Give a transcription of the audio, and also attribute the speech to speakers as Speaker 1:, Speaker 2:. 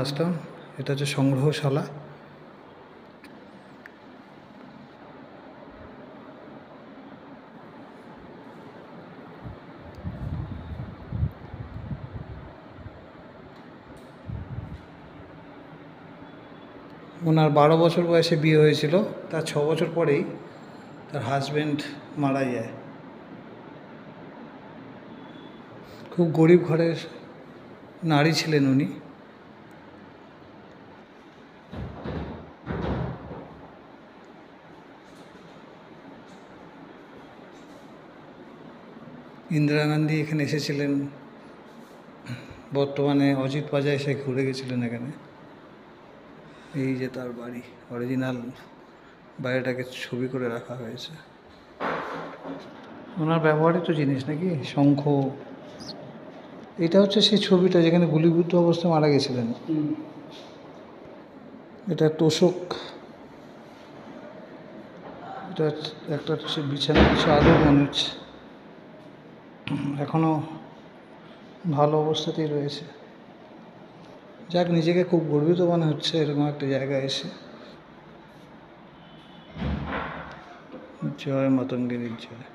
Speaker 1: আসলাম। এটা হচ্ছে সংগ্রহশালা। ওনার 12 বছর বয়সে বিয়ে হয়েছিল। তার 6 বছর পরেই তার হাজব্যান্ড মারা যায়। খুব গরিব ঘরের নারী ছিলেন উনি। ইন্দিরা গান্ধী এখানে এসেছিলেন। বর্তমানে অজিত পাজা এসে ঘুরে গেছিলেন এখানে। এই যে তার বাড়ি, অরিজিনাল বাড়িটাকে ছবি করে রাখা হয়েছে। ওনার ব্যবহারিত জিনিস নাকি, শঙ্খ। এটা হচ্ছে সেই ছবিটা যেখানে গুলিবিদ্ধ অবস্থায় মারা গেছিলেন। এটা তোষক। এটা একটা হচ্ছে বিছানার চাদর মনে হচ্ছে। এখনো ভালো অবস্থাতেই রয়েছে। যাক, নিজেকে খুব গর্বিত মনে হচ্ছে এরকম একটা জায়গায় এসে। জয় মাতঙ্গিনীর জয়।